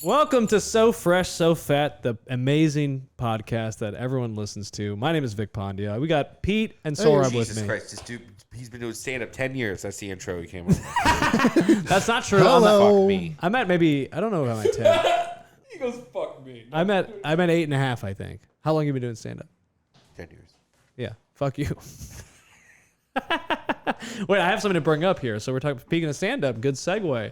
Welcome to So Fresh, So Fat, the amazing podcast that everyone listens to. My name is Vic Pondia. We got Pete and Sohrab with Jesus me. Christ, this dude, he's been doing stand-up 10 years. That's the intro he came up with. That's not true. Fuck me. I'm at maybe, I don't know if I'm at 10. He goes, fuck me. I'm at 8.5, I think. How long have you been doing stand-up? 10 years. Yeah, fuck you. Wait, I have something to bring up here. So we're talking, speaking of stand-up, good segue.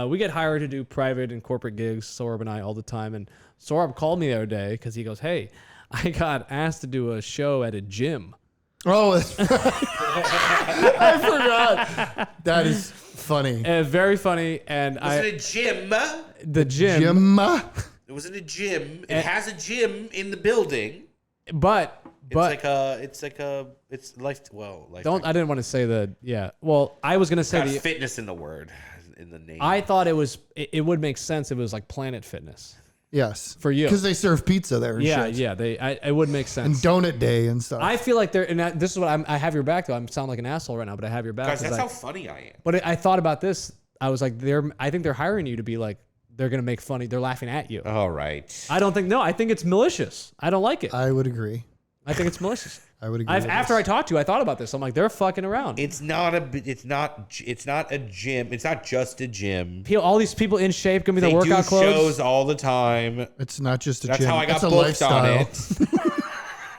We get hired to do private and corporate gigs, Sohrab and I, all the time. And Sohrab called me the other day because he goes, hey, I got asked to do a show at a gym. Oh, I forgot. That is funny. And very funny. And Was it a gym? the gym. It wasn't a gym. It has a gym in the building. But It's life. I didn't want to say that. Yeah. Well, I was going to say Got fitness in the word, in the name. I thought it would make sense if it was like Planet Fitness. Yes. For you. Because they serve pizza there. And shit. It would make sense. And donut day and stuff. I feel like this is what I have your back though. I sound like an asshole right now, but I have your back. Guys, that's how funny I am. But I thought about this. I was like, I think they're hiring you to be like, they're going to make funny. They're laughing at you. All right. I think it's malicious. I don't like it. I would agree. I think it's malicious. I would agree. After I talked to you, I thought about this. I'm like, they're fucking around. It's not a gym. It's not just a gym. All these people in shape, gonna be their They do workout clothes. shows all the time. It's not just a That's gym. how I got it's a booked on lifestyle. it.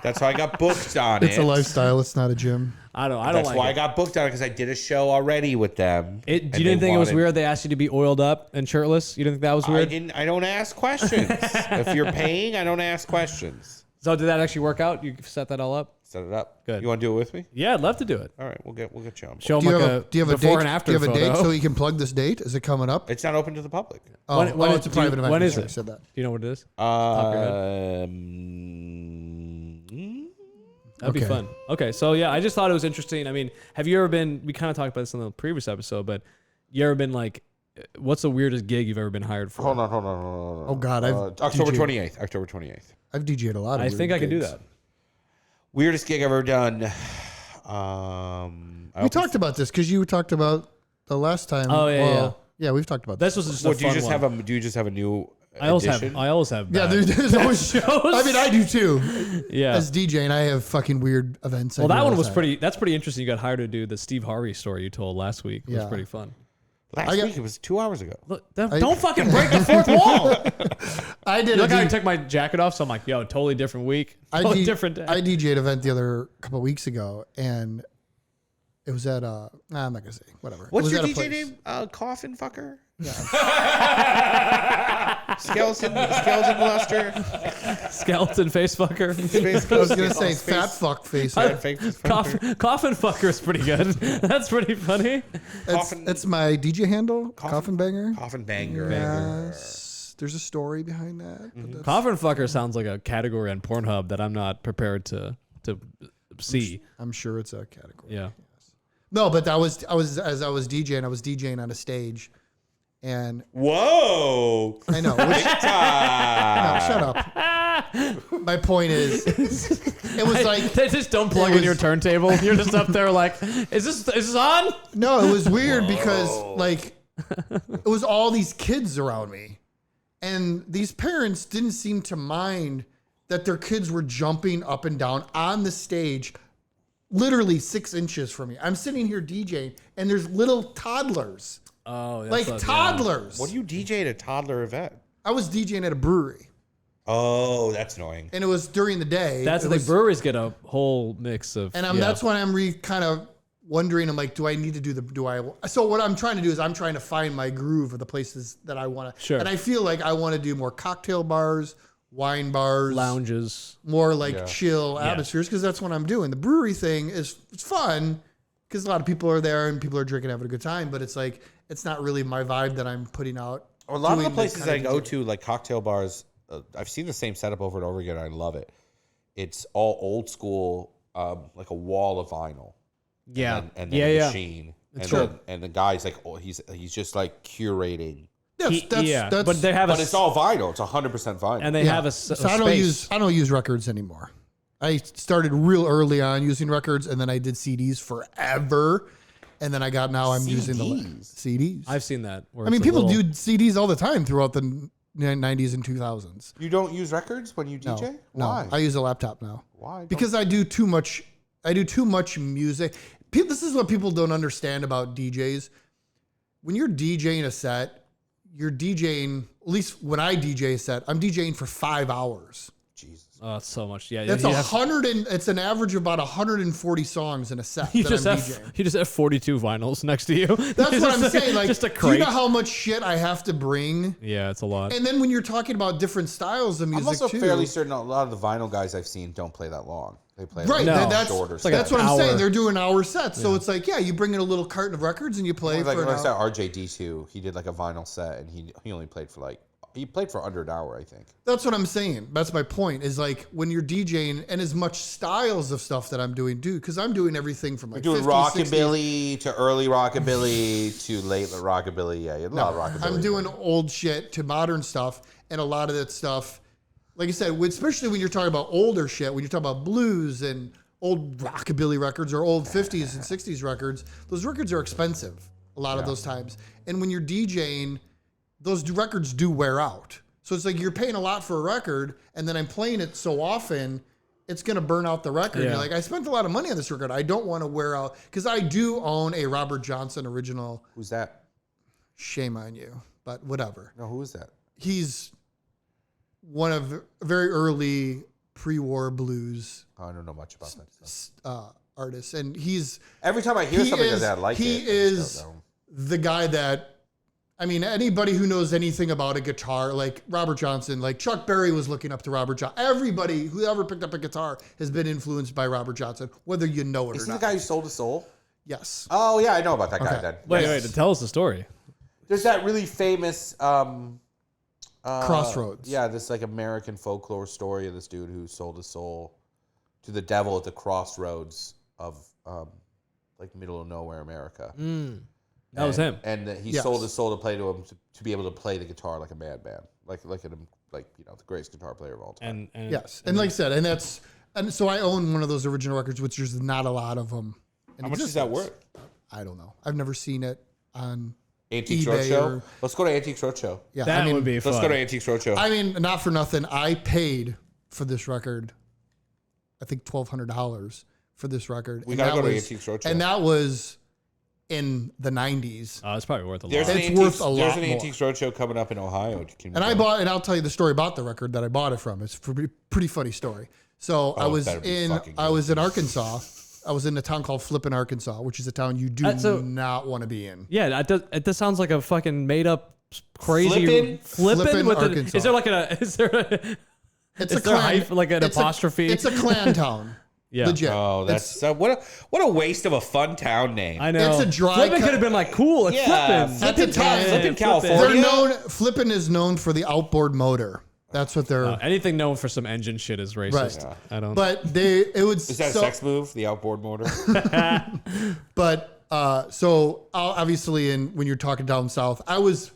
That's how I got booked on it. It's a lifestyle. It's not a gym. I don't That's like why it. I got booked on it because I did a show already with them. You didn't think it was weird they asked you to be oiled up and shirtless? You didn't think that was weird? I don't ask questions. If you're paying, I don't ask questions. So did that actually work out? You set that all up? Set it up. Good. You want to do it with me? Yeah, I'd love to do it. All right, we'll get you on. Show Do them you, like have a, do you have a before date? and after Do you have a photo. date so you can plug this date? Is it coming up? It's not open to the public. Oh, it's a private event. When I'm is sure it? I said that. Do you know what it is? Top of your head? That'd be Okay. fun. Okay, so yeah, I just thought it was interesting. I mean, have you ever been, we kind of talked about this in the previous episode, but you ever been like, what's the weirdest gig you've ever been hired for? Hold on. Oh, God. October 28th. October 28th. I've DJ'd a lot of I weird think I can do gigs. that. Weirdest gig I've ever done. We talked about this because you talked about the last time. Oh, yeah. Yeah, we've talked about this. This was just What, a do you fun just one. do you just have a new I always edition? have Yeah, bad there's always shows. I mean, I do too. Yeah. As DJ, and I have fucking weird events. Well, that one was pretty interesting. You got hired to do the Steve Harvey story you told last week. It was Yeah. pretty fun. Last week, it was 2 hours ago. Look, don't fucking break the fourth wall. I did. Look how I took my jacket off, so I'm like, yo, totally different week. Totally different day. I DJ'd event the other couple of weeks ago, and it was at I'm not gonna say whatever. What's It was your at a DJ place. name? Coffin fucker. Skeleton luster. Skeleton face fucker. I was gonna say fat fuck face. Coffin fucker is pretty good. That's pretty funny. That's my DJ handle. Coffin banger. Coffin banger. Yes. There's a story behind that. but that's- Coffin fucker sounds like a category on Pornhub that I'm not prepared to see. I'm sure it's a category. Yeah. No, but I was as I was DJing, I was DJing on a stage, and Whoa. I know. Which, no, shut up. My point is, it was like They just don't plug in your turntable. You're just up there like, is this on? no, it was weird because like it was all these kids around me, and these parents didn't seem to mind that their kids were jumping up and down on the stage, literally 6 inches from me. I'm sitting here DJing, and there's little toddlers, Oh, that's like not- toddlers. What do you DJ at a toddler event? I was DJing at a brewery, Oh, that's annoying. and it was during the day. That's it the was, breweries get a whole mix of. and yeah. that's when I'm kind of wondering. I'm like, do I need to So what I'm trying to do is I'm trying to find my groove of the places that I want to. Sure. And I feel like I want to do more cocktail bars, wine bars, lounges. more like chill atmospheres, because that's what I'm doing. The brewery thing it's fun because a lot of people are there and people are drinking, having a good time. But it's like it's not really my vibe that I'm putting out. A lot of the doing places kind I of go DJ. to, like cocktail bars, I've seen the same setup over and over again. I love it. It's all old school, like a wall of vinyl. Yeah. And then a machine. It's and true. then, and the guy's like, oh, he's just like curating. That's, but they have But it's all vinyl. It's 100% vinyl. and they yeah. have a So space. I don't use records anymore. I started real early on using records, and then I did CDs forever. And then I'm using the CDs. I've seen that. where I mean, it's a people little- do CDs all the time throughout the 90s and 2000s. You don't use records when you DJ? No, Why? I use a laptop now. Why? Because I do too much. I do too much music. This is what people don't understand about DJs. When you're DJing a set, you're DJing. At least when I DJ a set, I'm DJing for 5 hours. Jesus. Oh, that's so much. Yeah, That's it's an average of about 140 songs in a set. You that just I'm have DJing. you just have 42 vinyls next to you. That's what I'm saying. Like, just a do you crate. know how much shit I have to bring? Yeah, it's a lot. And then when you're talking about different styles of music, I'm also too, fairly certain a lot of the vinyl guys I've seen don't play that long. They play right. No. That's shorter. like that's an what I'm hour. saying. They're doing hour sets, so it's like, yeah, you bring in a little carton of records and you play like for an when I saw hour. RJD2, he did like a vinyl set, and he only played for under an hour, I think. That's what I'm saying. That's my point. Is like when you're DJing, and as much styles of stuff that I'm doing, because I'm doing everything from like Doing 50s, 60s. rockabilly to early rockabilly to late rockabilly. Yeah, a lot of rockabilly. I'm doing old shit to modern stuff, and a lot of that stuff, like I said, especially when you're talking about older shit, when you're talking about blues and old rockabilly records or old 50s and 60s records, those records are expensive a lot of those times. And when you're DJing, those records do wear out. So it's like you're paying a lot for a record, and then I'm playing it so often, it's going to burn out the record. Yeah. You're like, I spent a lot of money on this record. I don't want to wear out, because I do own a Robert Johnson original. Who's that? Shame on you, but whatever. No, who is that? He's one of very early pre-war blues Oh, I don't know much about that stuff. artists, and he's Every time I hear something like that, I like it. he I just is don't know. the guy that, I mean, anybody who knows anything about a guitar, like Robert Johnson, like Chuck Berry was looking up to Robert Johnson. Everybody who ever picked up a guitar has been influenced by Robert Johnson, whether you know it Is or he not. the guy who sold his soul? Yes. Oh yeah, I know about that guy. Okay. Then Wait, tell us the story. There's that really famous Crossroads. Yeah, this like American folklore story of this dude who sold his soul to the devil at the crossroads of like middle of nowhere America. That was him. And he Yes. sold his soul to play to him to be able to play the guitar like a madman, like the greatest guitar player of all time. And Yes. And like I said, and so I own one of those original records, which there's not a lot of them. How much is that worth? I don't know. I've never seen it on Antiques eBay Roadshow. or- Let's go to Antiques Roadshow. Yeah, that I mean, would be fun. Let's go to Antiques Roadshow. I mean, not for nothing. I paid for this record, I think $1,200 for this record. We And gotta that go to was- Antiques Roadshow. And that was in the 90s. It's probably worth a lot. There's It's an worth Antiques, a lot there's an more. Antiques Roadshow coming up in Ohio. And I'll tell you the story about the record that I bought it from. It's a pretty funny story. So I was better be fucking I good. was in Arkansas. I was in a town called Flippin, Arkansas, which is a town you do not want to be in. Yeah, that sounds like a fucking made up crazy Flippin'? Flippin', with Arkansas. is there like a is there a It's is a there a clan, hyphen, like an it's apostrophe? It's a clan town. Yeah. Legit. Oh, that's what a waste of a fun town name. I know. It's a dry Flippin' cut- could have been like cool. Like Yeah, Flippin'. At the time, Flippin' California. They're known. Flippin is known for the outboard motor. That's what they're. Anything known for some engine shit is racist. Right. I don't. But it was. Is that a sex move? The outboard motor? But so obviously, when you're talking down south, I was.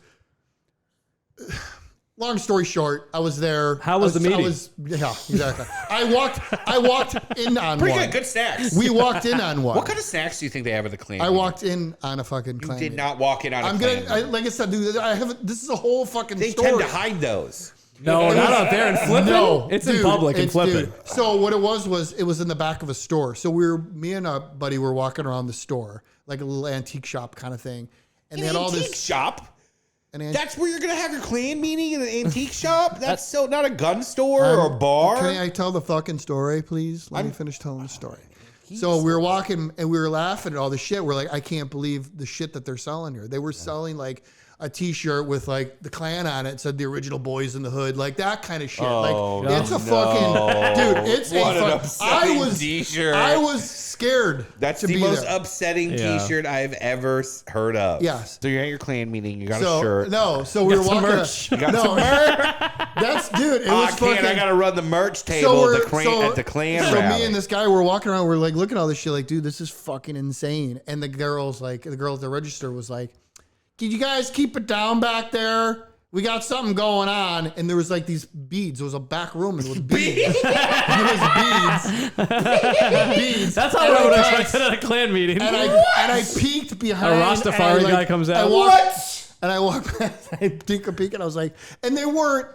Long story short, I was there. How was the meeting? Yeah, exactly. I walked in on Pretty one. good snacks. We walked in on one. What kind of snacks do you think they have at the clan? I walked in on a fucking You clan did meeting. not walk in on a I'm clan. gonna, like I said, dude. This is a whole fucking They story. tend to hide those. no, not out there in Flippin'. No, it's in dude, public and it's- Flippin'. dude. So what it was it was in the back of a store. So me and a buddy were walking around the store, like a little antique shop kind of thing, and they had all Antique this. shop? An an- That's where you're gonna have your clan meeting in an antique shop? That's so not a gun store or a bar. Can I tell the fucking story, please? Let me finish telling the story. So we were walking and we were laughing at all the shit. We're like, I can't believe the shit that they're selling here. They were selling like a T-shirt with like the Klan on it. It said the original Boys in the Hood, like that kind of shit. Oh, like it's a no. fucking dude. It's What an a upsetting T-shirt. I was scared. That's to the be most there. upsetting Yeah. T-shirt I've ever heard of. Yes. So you're at your clan meeting. You got a So shirt. no, we were some walking. merch. You got no, some merch. that's dude. It Oh, I was can't. fucking. I gotta run the merch table at the clan so rally. me and this guy were walking around. We're like looking at all this shit. Like, dude, this is fucking insane. And the girl at the register was like, "Can you guys keep it down back there? We got something going on." And there was like these beads. There was a back room and with beads. There was beads. That's how I would have expected at a clan meeting. And I peeked behind. A Rastafari and guy comes out. I walked, And I walked past, I take a peek, and I was like, and they weren't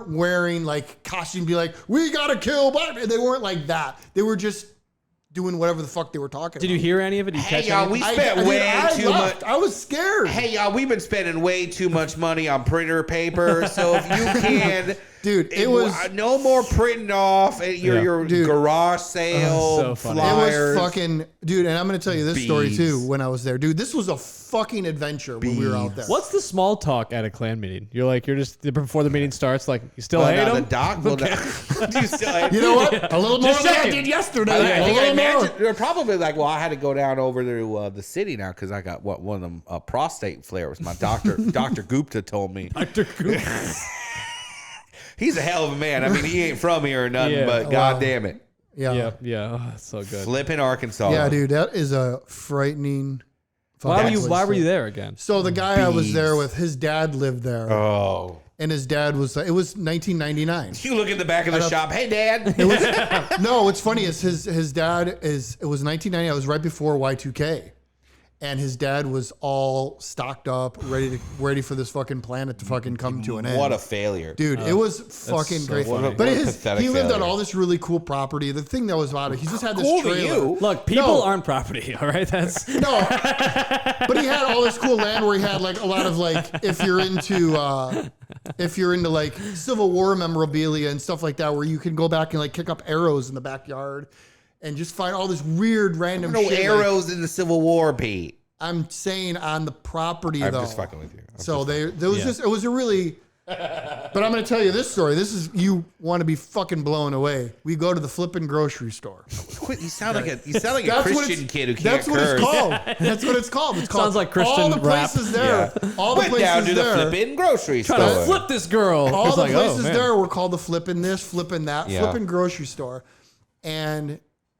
wearing like costume, be like, we gotta kill black men. They weren't like that. They were just doing whatever the fuck they were talking Did about. you hear any of it? Did you Hey, catch y'all, any? we spent way too much. I was scared. Hey, y'all, we've been spending way too much money on printer paper. So if you can, Dude, it was no more printing off at your garage sale so funny. flyers. It was fucking, dude, and I'm going to tell you this story too Bees. when I was there. Dude, this was a fucking adventure when we were out there. What's the small talk at a clan meeting? You're just before the meeting starts, like, you still Well, hate now him? the doc will do you still hate You know what? A little more Just than I checking. did yesterday. I A think I little more. imagine they're probably like, well, I had to go down over to the city now because I got one of them prostate flares. My doctor, Dr. Gupta, told me. Dr. Goop. He's a hell of a man. I mean, he ain't from here or nothing, Yeah. but Wow. god damn it, Yeah. Yeah. Oh, that's so good. flipping Arkansas. Yeah, dude, that is a frightening. Why were fucking Why were place. you there again? So the guy I was there Bees. with, his dad lived there, Oh, and his dad was. It was 1999. you look in the back of the shop. Hey, Dad. No, what's funny is his dad is. It was 1990. I was right before Y2K, and his dad was all stocked up, ready for this fucking planet to fucking come to an end. What a failure, Dude, it was fucking so great. funny. But What a he pathetic lived on failure. all this really cool property. The thing that was about it, he just had this Cool to trailer. you. Look, people No. aren't property, all right? That's No, but he had all this cool land where he had like a lot of like if you're into like Civil War memorabilia and stuff like that, where you can go back and like kick up arrows in the backyard and just find all this weird random No shit. like- arrows in the Civil War, Pete. I'm saying on the property I'm though. just fucking with you. It was a really. But I'm going to tell you this story. This is, you want to be fucking blown away. We go to the flipping grocery store. Quit. You sound like a Christian kid who can't That's what curse. it's called. That's what it's called. It's called. Sounds like Christian all the rap. places there. All the Went places down to the there. flipping grocery trying to store. flip this girl. All It's the like, places man. there were called the flipping this, flipping that, Yeah. flipping grocery store. And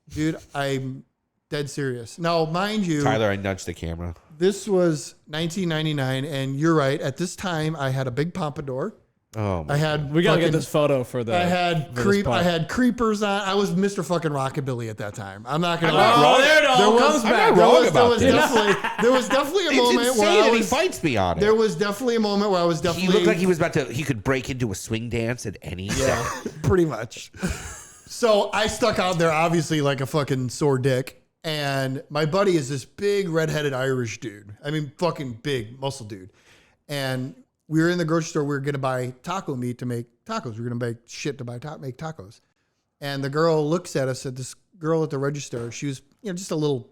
dude, I'm dead serious. Now, mind you, Tyler, I nudged the camera. this was 1999, and you're right. At this time, I had a big pompadour. Oh my! I had We gotta get fucking- this photo for the. I had for this I pod. had creepers on. I was Mr. fucking Rockabilly at that time. I'm not gonna. not lie. wrong. there it all comes I'm back. not wrong about this. There was definitely a It's moment insane where I that he was. fights me on it. There was definitely a moment where I was definitely. He looked like he was about to. He could break into a swing dance at any second. pretty much. So I stuck out there, obviously, like a fucking sore dick. And my buddy is this big redheaded Irish dude. I mean, fucking big muscle dude. And we were in the grocery store. We were going to buy taco meat to make tacos. We were going to buy shit to make tacos. And the girl looks at us, at this girl at the register. She was, just a little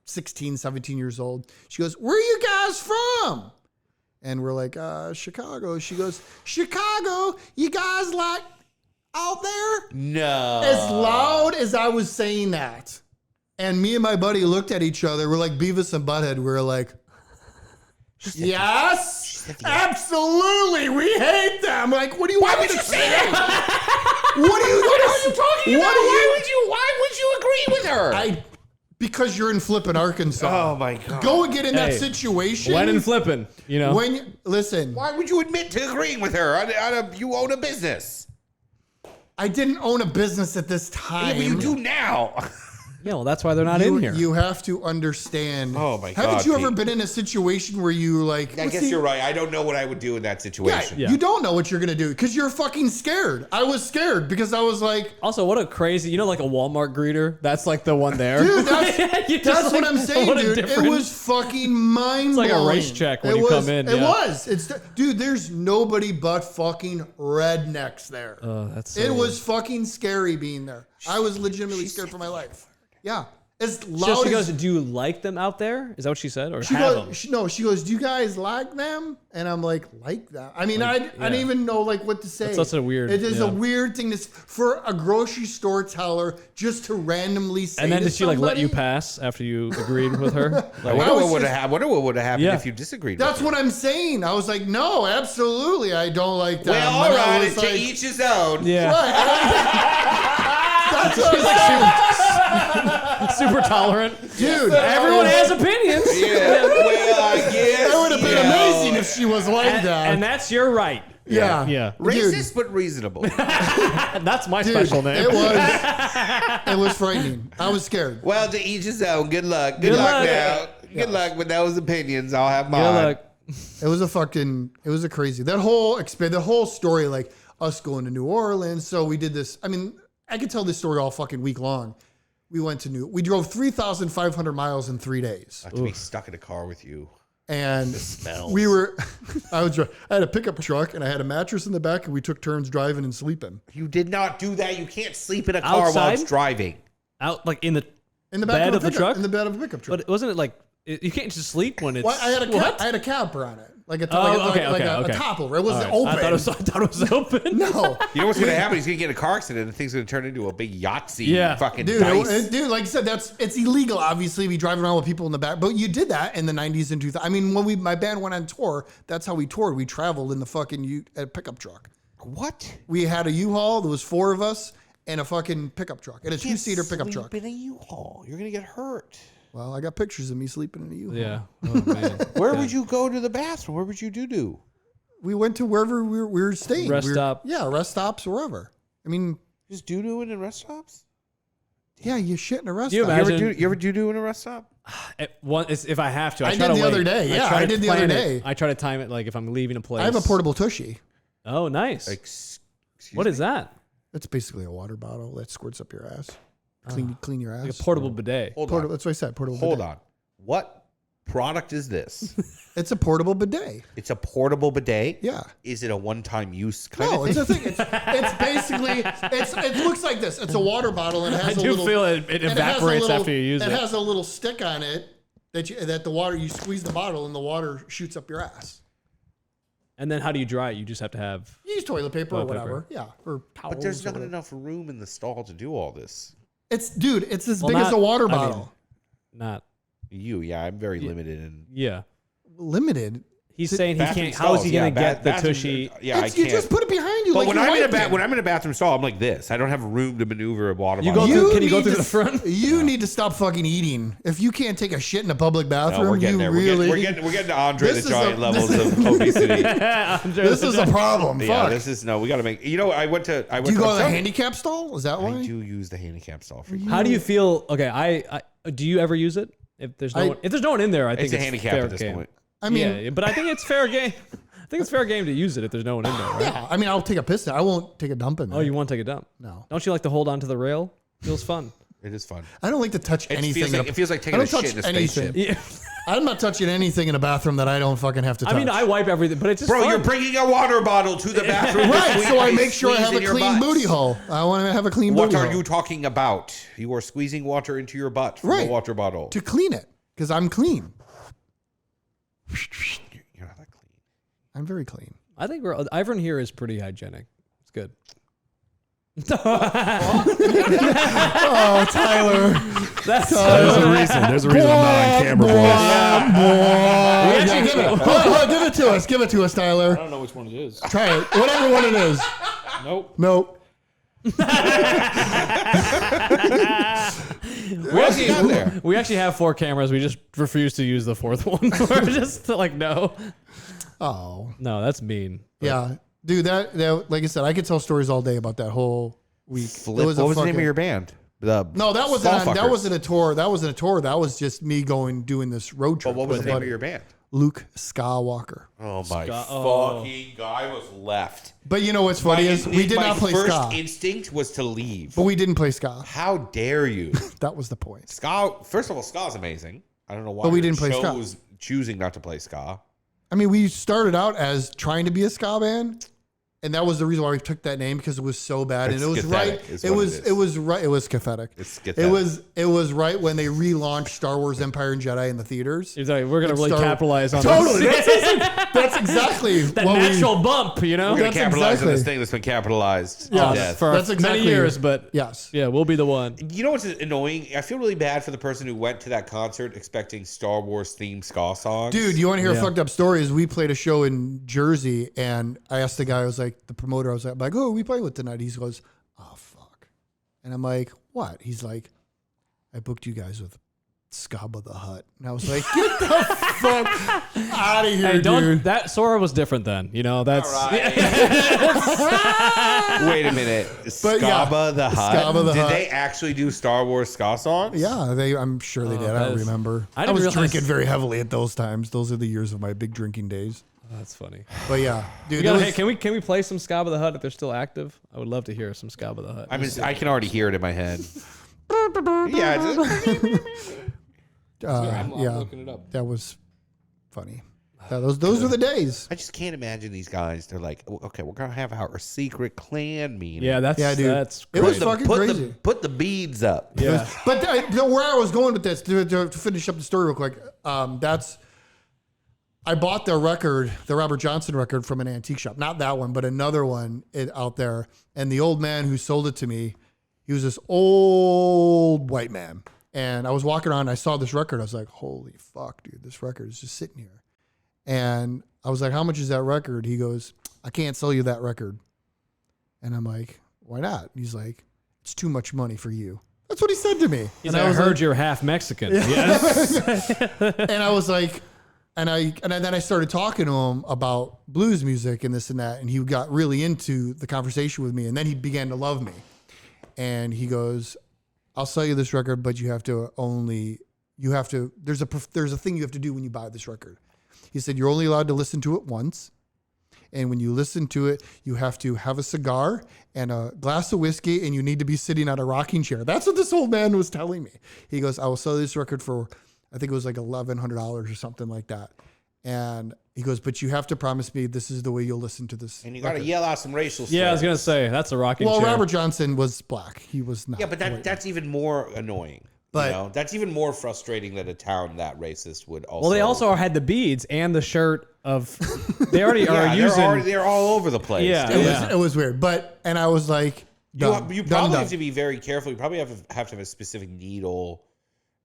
16, 17 years old. She goes, "Where are you guys from?" And we're like, Chicago. She goes, "Chicago, you guys like out there?" No. As loud as I was saying that. And me and my buddy looked at each other. We're like Beavis and Butthead. We were like, yes, absolutely. We hate them. Like, what do you want me to say? What are you talking about? Why would you agree with her? Because you're in flippin' Arkansas. Oh my god. Go and get in that Hey, situation. When and flipping, Listen, Why would you admit to agreeing with her? You own a business. I didn't own a business at this Yeah, time. but you do now. Yeah, well, that's why they're not in here. You have to understand. Oh, my Haven't God, you ever Pete. been in a situation where you like? I guess you're right. I don't know what I would do in that Yeah, situation. Yeah. you don't know what you're gonna do because you're fucking scared. I was scared because I was like, Also, what a crazy, like a Walmart greeter. That's like the one there. dude, that's, You just that's what like, I'm saying, what a dude. It different- was fucking mind blowing. like a race check when you come in, It yeah. was. Dude. There's nobody but fucking rednecks there. Oh, that's so It weird. was fucking scary being there. I was legitimately scared for my life. Yeah, as So loud she as goes, "Do you like them out there?" Is that what she said, or She have goes, them? she goes, "Do you guys like them?" And I'm like that. I mean, I didn't even know like what to say. That's such a weird- It is yeah. a weird thing for a grocery store teller just to randomly say. And then to did she like let you somebody. pass after you agreed with her? I Like, wonder was what would just- have happened. What would have happened Yeah. if you disagreed? That's with what I'm saying. I was like, no, absolutely, I don't like them. Well, all And I right. was To like, each his own. yeah, That's what I was super tolerant. dude. Everyone has opinions, Yeah. Well, I guess. It would have been amazing if she was like that. and that's your right. yeah, Yeah, Racist but reasonable. that's my Dude, special name. It was frightening. I was scared. Well, to each his own. Good luck. Good Good luck luck. now. Good luck with those opinions. I'll have mine. Good luck. It was a crazy, that whole experience, the whole story, like us going to New Orleans. So we did this. I mean, I could tell this story all fucking week long. We drove 3,500 miles in 3 days. To be stuck in a car with you. And smells. I had a pickup truck and I had a mattress in the back and we took turns driving and sleeping. You did not do that. You can't sleep in a car while it's driving. Out like in the In the back bed of the truck? In the bed of a pickup truck. But wasn't it like you can't just sleep when it's? Well, I had a capper on it, like a top over. It wasn't open. I thought it was open. No, You know what's going to happen? He's going to get in a car accident and the thing's going to turn into a big Yahtzee fucking dice. dude, like I said, it's illegal. Obviously, we driving around with people in the back, but you did that in the '90s and 2000s. I mean, when my band went on tour, that's how we toured. We traveled in the fucking pickup truck. What? We had a U-Haul. There was 4 of us and a fucking pickup truck and a 2-seater pickup truck. Sleep in a U-Haul. You're going to get hurt. Well, I got pictures of me sleeping in a U-Haul. Yeah. Oh, man. Where would you go to the bathroom? Where would you do? We went to wherever we were staying. Rest stop. Yeah, rest stops, wherever. I mean, Just doo-doo in rest stops? yeah, you shit in a rest You stop. imagine- You ever doo-doo in a rest stop? If I have to, I try did to the other wait. day. Yeah, try I to did the other plan day. it. I try to time it like if I'm leaving a place. I have a portable tushy. Oh, nice. Excuse What me? is that? It's basically a water bottle that squirts up your ass. Clean your ass. Like a portable bidet. Hold Portable, on. that's what I said. Portable Hold bidet. on. What product is this? It's a portable bidet. It's a portable bidet? Yeah. Is it a one-time use kind No, of it's thing? a thing. It's basically it looks like this. It's a water bottle and it I has a do little. feel it and has a evaporates little- after you use it. It has a little stick on it that the water, you squeeze the bottle and the water shoots up your ass. And then how do you dry it? You just have to have. You use toilet paper or Toilet paper. whatever. Yeah, or towels. But there's or not whatever. enough room in the stall to do all this. It's as Well, big as not- a water I mean, bottle. Not. Yeah, I'm very limited in Yeah. Limited. He's saying he bathroom can't. How is he stalls. going to Yeah, get the bathroom- tushy? Yeah, I It's- you can't. just put it behind you. But like when you're I'm wiping. in a bathroom stall, I'm like this. I don't have room to maneuver a water You bottle. go through- can you go need through to the front? You need to stop fucking eating. If you can't take a shit in a public bathroom, No, we're getting you there. really. We're getting to Andre This the is a- Giant levels of obesity. This is a problem. Yeah, Fuck. this is we got to make. You know, I went do you to go to the I'm handicap stall? Is that telling- why? I do use the handicap stall for you. How do you feel? Okay, I do you ever use it? If there's no one in there, I think It's a handicap fair at this game. point. I mean, yeah, but I think it's fair game. I think it's fair game to use it if there's no one in there, right? yeah. I mean, I'll take a piss. I won't take a dump in there. Oh, you want to take a dump? No. Don't you like to hold on to the rail? Feels fun. It is fun. I don't like to touch anything. It feels like I taking don't a shit touch in a anything. spaceship. Yeah. I'm not touching anything in a bathroom that I don't fucking have to touch. I mean, I wipe everything, but it's just Bro, fun. you're bringing a water bottle to the bathroom. right. So I make sure I Squeeze have in a your clean butts. booty hole. I want to have a clean What booty are hole. you talking about? You are squeezing water into your butt from Right. a water bottle. To clean it because I'm clean. You're not that clean. I'm very clean. I think everyone here is pretty hygienic. It's good. Oh, Tyler. That's There's a reason. There's a reason I'm not on camera, boys. Give it to us. Give it to us, Tyler. I don't know which one it is. Try it. Whatever one it is. Nope. Nope. We actually have 4 cameras. We just refuse to use the 4th one. We're just like, no. Oh. No, that's mean. Yeah. Dude, that like I said, I could tell stories all day about that whole week. Flip. It What was the name fucking- of your band? No, that wasn't Stallfuckers. that wasn't a tour. That wasn't a tour. That was just me doing this road trip. But what was with the a name of buddy. your band? Luke Skywalker. Oh my oh. fucking guy was left. But you know what's funny is we did not play My ska. first instinct was to leave. But we didn't play ska. How dare you? That was the point. Ska. First of all, ska's amazing. I don't know why. But we you didn't play ska. chose choosing not to play ska. I mean, we started out as trying to be a ska band, and that was the reason why we took that name because it was so bad, It's and it was skethetic right. is It what was it is. it was right. It was pathetic. It's It skethetic. was right when they relaunched Star Wars: Empire and Jedi in the theaters. He's like, we're gonna really Star- capitalize on Totally. this. That's exactly that what natural bump, you know? We're gonna That's capitalize on this exactly- thing that's been capitalized. Yeah. to death. For That's exactly- many years, but Yes. yeah, we'll be the one. You know what's annoying? I feel really bad for the person who went to that concert expecting Star Wars themed ska songs. Dude, you want to hear Yeah. a fucked up story? Is we played a show in Jersey, and I asked the guy, I was like, the promoter, I was like, oh, who are we playing with tonight? He goes, oh, fuck. And I'm like, what? He's like, I booked you guys with Scabba the Hutt. And I was like, get the fuck out of here, Hey, dude. that Sora was different then. You know, that's Wait a minute. But yeah, Scabba the Hutt. Scabba the Did Hutt. they actually do Star Wars ska songs? Yeah, I'm sure they did. I that don't is- remember. I I didn't was realize- drinking very heavily at those times. Those are the years of my big drinking days. that's funny. But yeah, dude. You there gotta, was- hey, can we play some Scabba the Hutt if they're still active? I would love to hear some Scabba the Hutt. I mean, I can already hear it in my head. Yeah. I'm yeah, looking it up. that was funny. Those were the days. I just can't imagine these guys. They're like, okay, we're gonna have our secret clan meeting. Yeah, that's Yeah, dude. that's It was great. fucking crazy. Put the beads up. Yeah. But where I was going with this, to finish up the story real quick, I bought the record, the Robert Johnson record, from an antique shop. Not that one, but another one out there. And the old man who sold it to me, he was this old white man. And I was walking around, and I saw this record. I was like, holy fuck, dude, this record is just sitting here. And I was like, how much is that record? He goes, I can't sell you that record. And I'm like, why not? He's like, it's too much money for you. That's what he said to me. He's And like, I was heard like- you're half Mexican. Yes. and I was like, and then I started talking to him about blues music and this and that, and he got really into the conversation with me, and then he began to love me. And he goes, I'll sell you this record, but there's a thing you have to do when you buy this record. He said, you're only allowed to listen to it once. And when you listen to it, you have to have a cigar and a glass of whiskey, and you need to be sitting on a rocking chair. That's what this old man was telling me. He goes, I will sell this record for, I think it was like $1,100 or something like that. And he goes, but you have to promise me this is the way you'll listen to this. And you got to yell out some racial stuff. Yeah, I was gonna say that's a rocking Well, chair. Robert Johnson was black. He was not. Yeah, but that's even more annoying. But- that's even more frustrating that a town that racist would also. Well, they also had the beads and the shirt of. They already yeah, are using. they're all over the place. Yeah. dude. it was weird. And I was like, done, You done, probably done. have to be very careful. You probably have to have a specific needle.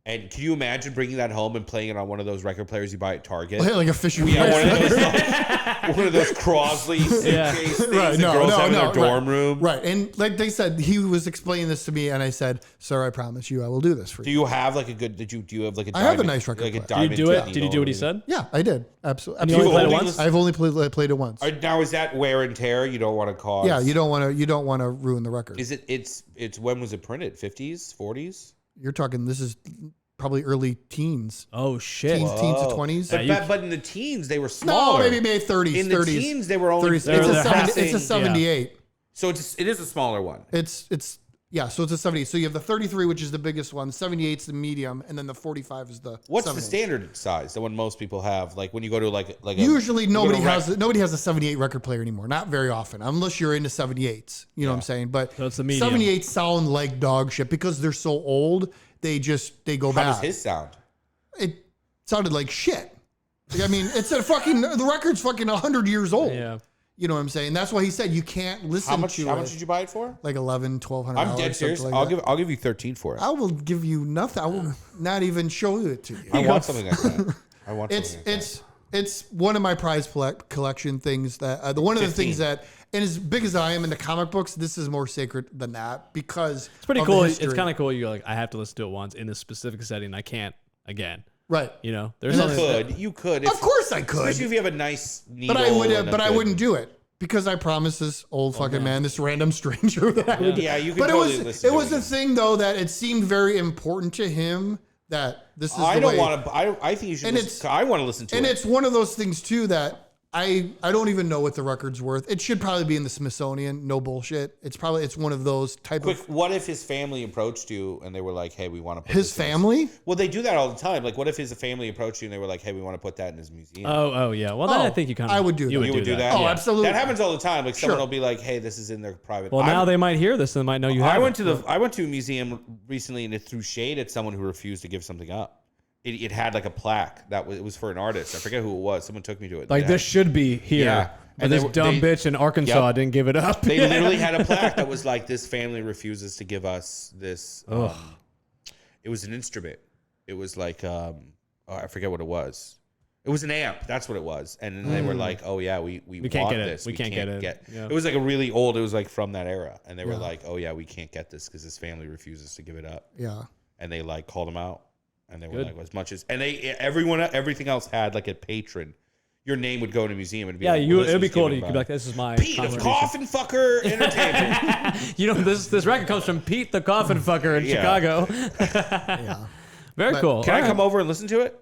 And can you imagine bringing that home and playing it on one of those record players you buy at Target? like a Fisher Yeah, Price. one of those Crosley suitcase things Right, that no, girls no, have in no, their right. dorm room. Right. And like they said, he was explaining this to me, and I said, sir, I promise you I will do this for Do you. you have like a good? Do you have like a? I have a diamond- nice record Like a player. Did you diamond do it? needle Did you do what he or said? Yeah, I did. Absolutely. you only played it only once? I've only played it once. anything? Now is that wear and tear? You don't want to cause. Yeah, you don't want to ruin the record. Is it? It's when was it printed? 50s, 40s? You're talking, this is probably early teens. Oh shit! Teens to 20s. But in the teens they were No, smaller. maybe 30s. In the 30s. teens they were only 30s. They're It's a 78. So it is a smaller one. Yeah, so it's a 78. So you have the 33, which is the biggest one, 78 is the medium, and then the 45 is the What's 7 the inch. standard size? The one most people have, like when you go to like a Usually you go nobody to has a 78 record player anymore. Not very often, unless you're into 78s. You know what I'm saying? But So it's the medium. 78s sound like dog shit because they're so old. They go How bad. does his sound? It sounded like shit. Like, I mean, it's the record's fucking 100 years old. Yeah. You know what I'm saying? That's why he said you can't listen How much to how it. much did you buy it for? Like $1,100. I'm dead serious. Like I'll give you 13 for it. I will give you nothing. I will not even show it to you. I want something like that. I want something like that. It's one of my prize collection things that one of the 15. things that, and as big as I am into comic books, this is more sacred than that because It's pretty of cool. the It's history. kind of cool. You're like, I have to listen to it once in this specific setting. I can't again. Right. You know, there's And something. You could. Of course I could, Especially if you have a nice needle. but I would. and a But I good- wouldn't do it because I promised this old fucking man, this random stranger, that I would. Yeah, you could But totally it listen was to the thing though that it seemed very important to him that this is. I the don't way, want to. I think you should. And Listen, I want to listen to And it. it's one of those things too that I don't even know what the record's worth. It should probably be in the Smithsonian. No bullshit. It's one of those type Quick, of what if his family approached you and they were like, "Hey, we want to put his this in family. Well, they do that all the time. Like, what if his family approached you and they were like, "Hey, we want to put that in his museum"? Oh yeah. Well, then I think you kind of. I would do You that. would, you would do that. Oh, Yeah. absolutely. That happens all the time. Like, someone Sure. will be like, "Hey, this is in their private." Well, now they might hear this and they might know you have. I went it. to a museum recently and it threw shade at someone who refused to give something up. It had like a plaque it was for an artist. I forget who it was. Someone took me to it. Like They this had- should be here. Yeah. But And this they- dumb bitch in Arkansas Yep. didn't give it up. They literally had a plaque that was like, "This family refuses to give us this." It was an instrument. It was like I forget what it was. It was an amp. That's what it was. And then they were like, "Oh yeah, we can't want get it. this. We can't get it." Yeah. It was like a really old. It was like from that era, and they were like, "Oh yeah, we can't get this because this family refuses to give it up." Yeah. And they like called him out. And they were like, as much as, and everything else had like a patron. Your name would go in a museum and be like, it'd be cool. You could be like, this is my Pete of Coffin Fucker Entertainment. This record comes from Pete the Coffin Fucker in Chicago. Yeah. Very cool. Can I come over and listen to it?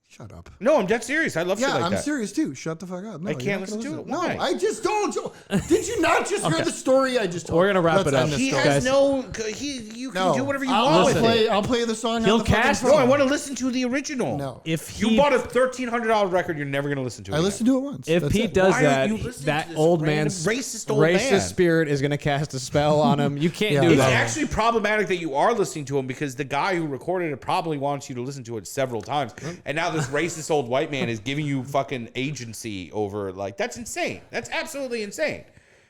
Shut up. No, I'm dead serious. I love shit like that. I'm serious too. Shut the fuck up. No, I can't listen to it. Why? No, I just don't. Did you not just hear the story I just told? We're gonna wrap it up. He has you can do whatever you want with it. I'll play the song. He'll on the cast- fucking No, I phone. want to listen to the original. No. If You bought a $1,300 record, you're never going to listen to it. I listened to it once. If That's Pete it. does Why that, aren't you listening that to this old random man's racist old man? spirit is gonna cast a spell on him. You can't do It's that. actually problematic that you are listening to him because the guy who recorded it probably wants you to listen to it several times. And now this racist old white man is giving you fucking agency over, like, that's insane. That's absolutely insane.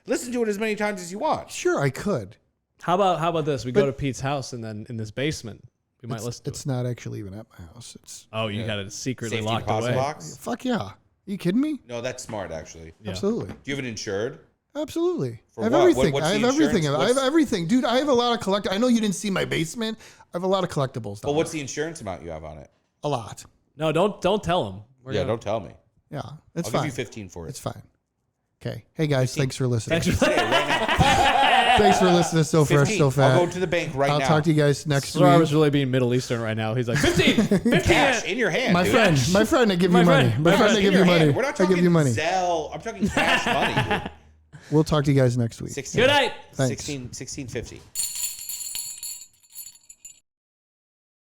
Listen to it as many times as you want. Sure, I could. How about this? We go to Pete's house and then in this basement, we might listen to It's not actually even at my house. It's you got it secretly Safety locked deposit away. box? fuck yeah. Are you kidding me? No, that's smart, actually. Yeah. Absolutely. Do you have it insured? Absolutely. For I have what? everything. What's I the have everything. insurance? I have everything. Dude, I have a lot of I know you didn't see my basement. I have a lot of collectibles. Well, what's the insurance amount you have on it? A lot. No, don't tell him. Don't tell me. Yeah. It's I'll fine. give you 15 for it. It's fine. Okay. Hey guys, thanks for listening. Thanks for Today, right now. Thanks for listening so fresh, 15. so fat. I'll go to the bank right I'll now. talk to you guys next Sohrab week. is really being Middle Eastern right now. He's like 15. Cash in your hand, My dude. friend, I give you money. friend. My My friend, I friend, give In you your hand. money. We're not I talking give you money. Zelle. I'm talking cash money, dude. We'll talk to you guys next week. 16, Good night. Thanks. 16.50.